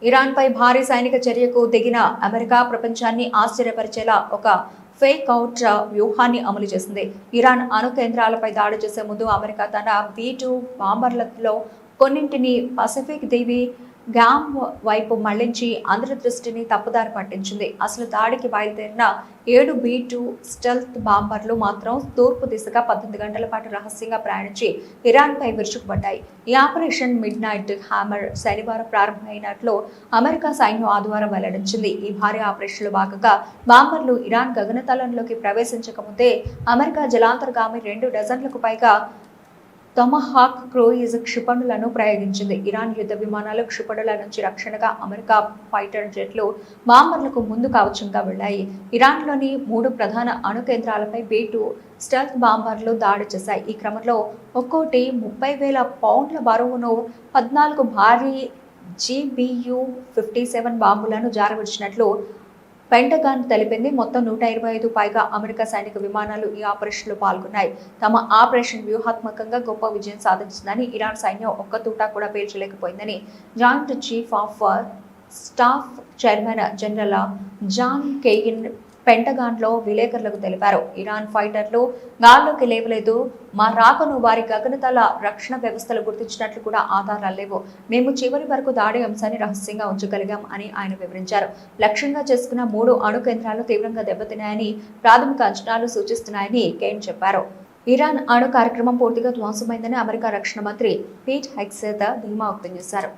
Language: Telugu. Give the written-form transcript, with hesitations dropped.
ఇరాన్పై భారీ సైనిక చర్యకు దిగిన అమెరికా ప్రపంచాన్ని ఆశ్చర్యపరిచేలా ఒక ఫేక్ అవుట్ వ్యూహాన్ని అమలు చేసింది. ఇరాన్ అణు కేంద్రాలపై దాడి చేసే ముందు అమెరికా తన B-2 బాంబర్లలో కొన్నింటిని పసిఫిక్ దీవి గ్యామ్ వైపు మళ్లించి అందరి దృష్టిని తప్పుదారి పట్టించింది. అసలు దాడికి బయలుదేరిన 7 B-2 స్టెల్త్ బాంబర్లు మాత్రం తూర్పు దిశగా 18 గంటల పాటు రహస్యంగా ప్రయాణించి ఇరాన్పై విరుచుకుపడ్డాయి. ఈ ఆపరేషన్ మిడ్ నైట్ హ్యామర్ శనివారం ప్రారంభమైనట్లు అమెరికా సైన్యం ఆదివారం వెల్లడించింది. ఈ భారీ ఆపరేషన్లో భాగంగా బాంబర్లు ఇరాన్ గగనతలంలోకి ప్రవేశించకముందే అమెరికా జలాంతర్గామి 2 డజన్లకు పైగా టొమహాక్ క్రూయిజ్ క్షిపణులను ప్రయోగించింది. ఇరాన్ యుద్ధ విమానాలు క్షిపణుల నుంచి రక్షణగా అమెరికా ఫైటర్ జెట్లు బాంబర్లకు ముందు కవచంగా వెళ్లాయి. ఇరాన్లోని 3 ప్రధాన అణు కేంద్రాలపై B-2 స్టెల్త్ బాంబర్లు దాడి చేశాయి. ఈ క్రమంలో ఒక్కోటి 30,000 పౌండ్ల బరువును 14 భారీ GBU-57 బాంబులను జారవిడిచినట్లు పెంటగాన్ తెలిపింది. మొత్తం 125 పైగా అమెరికా సైనిక విమానాలు ఈ ఆపరేషన్లో పాల్గొన్నాయి. తమ ఆపరేషన్ వ్యూహాత్మకంగా గొప్ప విజయం సాధించిందని, ఇరాన్ సైన్యం ఒక్క తూటా కూడా పేల్చలేకపోయిందని joint chief of staff chairman general John Caine పెంటగాన్లో విలేకరులకు తెలిపారు. ఇరాన్ ఫైటర్లు గాల్లోకి లేవలేదు. మా రాకను వారి గగనతల రక్షణ వ్యవస్థలు గుర్తించినట్లు కూడా ఆధారాలు లేవు. మేము చివరి వరకు దాడి అంశాన్ని రహస్యంగా ఉంచగలిగాం అని ఆయన వివరించారు. లక్ష్యంగా చేసుకున్న 3 అణు కేంద్రాలు తీవ్రంగా దెబ్బతిన్నాయని ప్రాథమిక అంచనాలు సూచిస్తున్నాయని కెయిన్ చెప్పారు. ఇరాన్ అణు కార్యక్రమం పూర్తిగా ధ్వంసమైందని అమెరికా రక్షణ మంత్రి పీట్ హెగ్సేత్ ధీమా వ్యక్తం చేశారు.